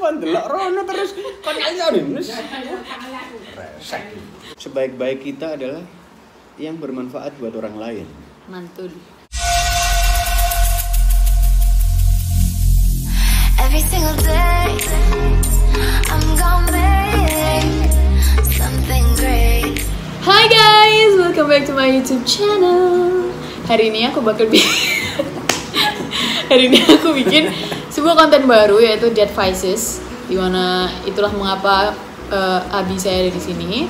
kon delok rono terus kon nyanyi. Resek. Sebaik-baik kita adalah yang bermanfaat buat orang lain. Mantul. Every single day I'm gonna make something great. Hi guys, welcome back to my YouTube channel. Hari ini aku bikin sebuah konten baru yaitu Dead Vices. Dimana itulah mengapa Abi saya ada di sini.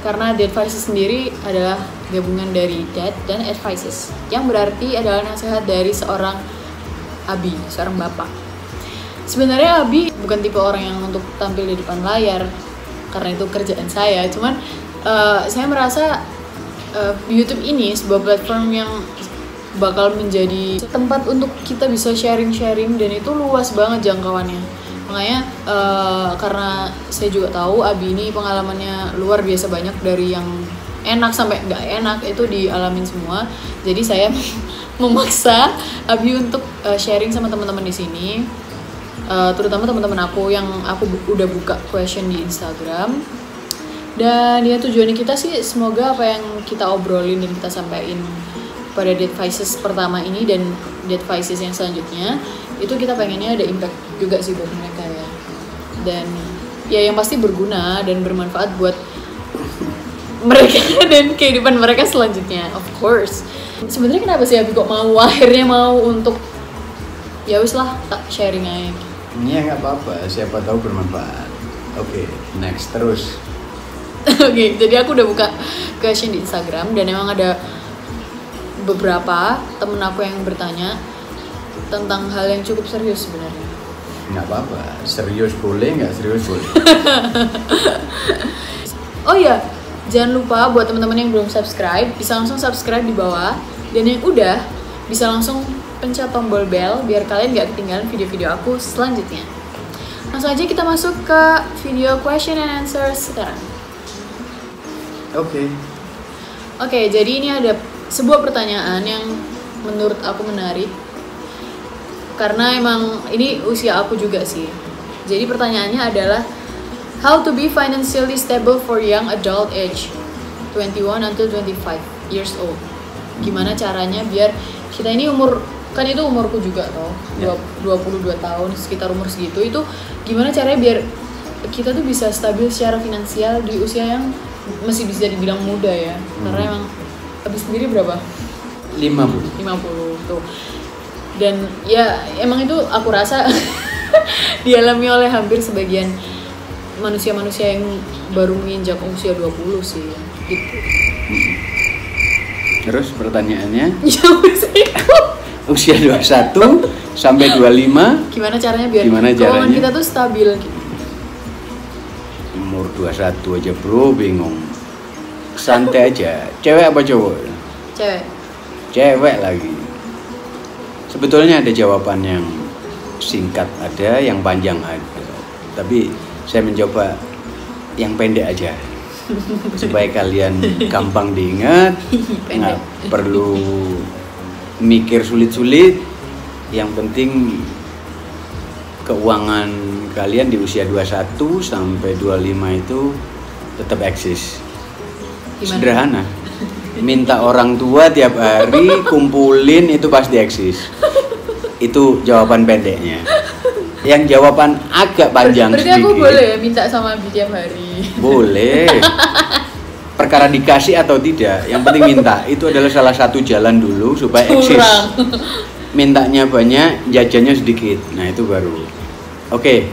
Karena Dead Vices sendiri adalah gabungan dari Dead dan Advices, yang berarti adalah nasihat dari seorang Abi, seorang bapak. Sebenarnya Abi bukan tipe orang yang untuk tampil di depan layar, karena itu kerjaan saya. Cuman saya merasa YouTube ini sebuah platform yang bakal menjadi tempat untuk kita bisa sharing-sharing, dan itu luas banget jangkauannya. Makanya karena saya juga tahu Abi ini pengalamannya luar biasa banyak, dari yang enak sampai nggak enak itu dialamin semua. Jadi saya memaksa Abi untuk sharing sama teman-teman di sini, terutama teman-teman aku yang aku udah buka question di Instagram. Dan ya tujuannya kita sih semoga apa yang kita obrolin dan kita sampaikan pada Dead Vices pertama ini dan Dead Vices yang selanjutnya itu kita pengennya ada impact juga sih buat mereka ya. Dan ya yang pasti berguna dan bermanfaat buat mereka dan kehidupan mereka selanjutnya, of course. Sebenarnya kenapa sih Abi kok akhirnya mau untuk ya wis lah tak sharing aja. Ya nggak apa-apa, siapa tahu bermanfaat. Oke, next terus. Oke, jadi aku udah buka question di Instagram dan emang ada beberapa temen aku yang bertanya tentang hal yang cukup serius sebenarnya. Nggak apa-apa, serius boleh, nggak serius boleh. Oh iya, jangan lupa buat teman-teman yang belum subscribe bisa langsung subscribe di bawah, dan yang udah bisa langsung pencet tombol bell biar kalian nggak ketinggalan video-video aku selanjutnya. Langsung aja kita masuk ke video question and answer sekarang. Oke, jadi ini ada sebuah pertanyaan yang menurut aku menarik, karena emang ini usia aku juga sih. Jadi pertanyaannya adalah how to be financially stable for young adult age 21 until 25 years old. Gimana caranya biar kita ini umur, kan itu umurku juga toh, 22 tahun, sekitar umur segitu, itu gimana caranya biar kita tuh bisa stabil secara finansial di usia yang masih bisa dibilang muda ya. Karena emang habis sendiri berapa? 50 tuh. Dan ya emang itu aku rasa dialami oleh hampir sebagian manusia-manusia yang baru menginjak usia 20 sih gitu. Terus pertanyaannya? Ya usia 21 sampai 25 gimana caranya biar keuangan kita tuh stabil gitu. Umur 21 aja bro, bingung. Santai aja. Cewek apa cowok? Cewek lagi. Sebetulnya ada jawaban yang singkat ada, yang panjang ada. Tapi saya mencoba yang pendek aja supaya kalian gampang diingat, nggak perlu mikir sulit-sulit. Yang penting keuangan kalian di usia 21 sampai 25 itu tetap eksis. Gimana? Sederhana. Minta orang tua tiap hari kumpulin itu pasti eksis. Itu jawaban pendeknya. Yang jawaban agak panjang berarti sedikit. Aku boleh ya minta sama Abi tiap hari? Boleh. Perkara dikasih atau tidak, yang penting minta. Itu adalah salah satu jalan dulu supaya eksis. Mintanya banyak, jajannya sedikit. Nah itu baru. Oke,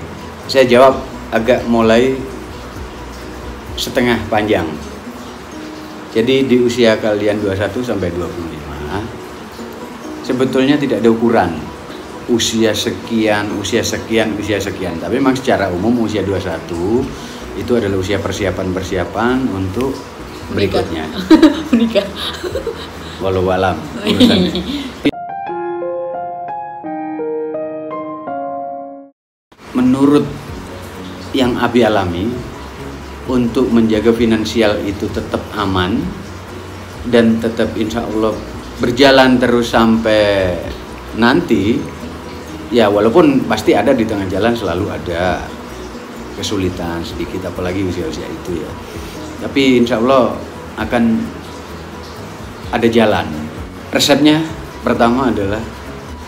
saya jawab agak mulai setengah panjang. Jadi di usia kalian 21 sampai 25 sebetulnya tidak ada ukuran. Usia sekian. Tapi memang secara umum usia 21 itu adalah usia persiapan untuk berikutnya. Menikah. Walau alam urusannya. Menurut yang Abi alami, untuk menjaga finansial itu tetap aman dan tetap insya Allah berjalan terus sampai nanti, Ya walaupun pasti ada di tengah jalan, selalu ada kesulitan sedikit, apalagi usia-usia itu ya. Tapi insya Allah akan ada jalan. Resepnya pertama adalah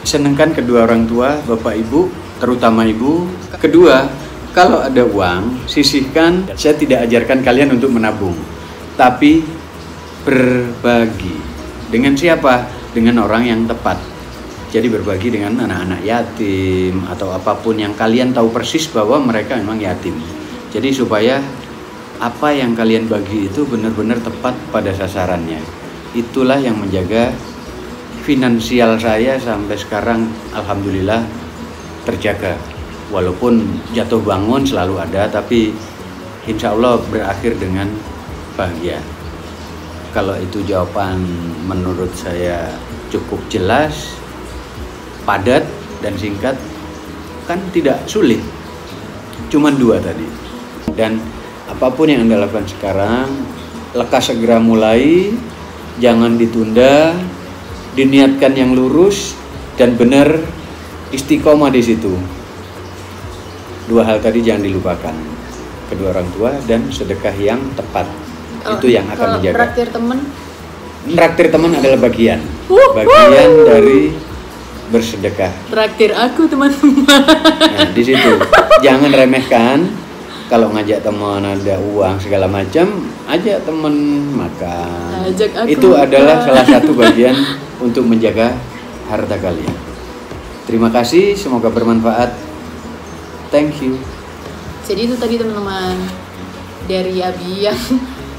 senangkan kedua orang tua, bapak ibu, terutama ibu. Kedua, kalau ada uang, sisihkan. Saya tidak ajarkan kalian untuk menabung, tapi berbagi. Dengan siapa? Dengan orang yang tepat. Jadi berbagi dengan anak-anak yatim atau apapun yang kalian tahu persis bahwa mereka memang yatim. Jadi supaya apa yang kalian bagi itu benar-benar tepat pada sasarannya. Itulah yang menjaga finansial saya sampai sekarang alhamdulillah terjaga. Walaupun jatuh bangun selalu ada, tapi insya Allah berakhir dengan bahagia. Kalau itu jawaban menurut saya cukup jelas, padat dan singkat, kan tidak sulit. Cuman 2 tadi. Dan apapun yang Anda lakukan sekarang, lekas segera mulai, jangan ditunda, diniatkan yang lurus dan benar, istiqomah di situ. 2 hal tadi jangan dilupakan, kedua orang tua dan sedekah yang tepat. Itu yang akan menjaga. Traktir teman? Traktir teman adalah bagian dari bersedekah. Traktir aku teman-teman. Nah, di situ jangan remehkan. Kalau ngajak teman ada uang segala macam, ajak teman makan. Ajak aku itu makan. adalah salah satu bagian untuk menjaga harta kalian. Terima kasih, semoga bermanfaat. Thank you. Jadi itu tadi teman-teman dari Abi yang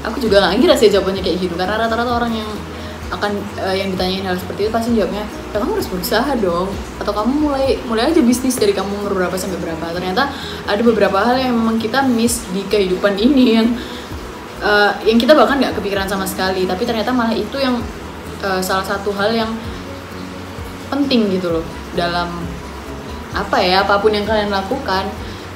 aku juga nggak ngira sih jawabannya kayak gitu, karena rata-rata orang yang akan yang ditanyain hal seperti itu pasti jawabnya, ya kamu harus berusaha dong, atau kamu mulai aja bisnis dari kamu umur berapa sampai berapa. Ternyata ada beberapa hal yang memang kita miss di kehidupan ini yang kita bahkan nggak kepikiran sama sekali, tapi ternyata malah itu yang salah satu hal yang penting gitu loh dalam apapun yang kalian lakukan.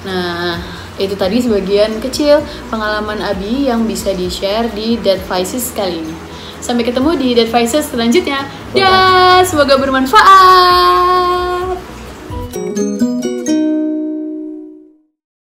Nah, itu tadi sebagian kecil pengalaman Abi yang bisa di-share di Dead Vices kali ini. Sampai ketemu di Dead Vices selanjutnya. Dah, semoga bermanfaat.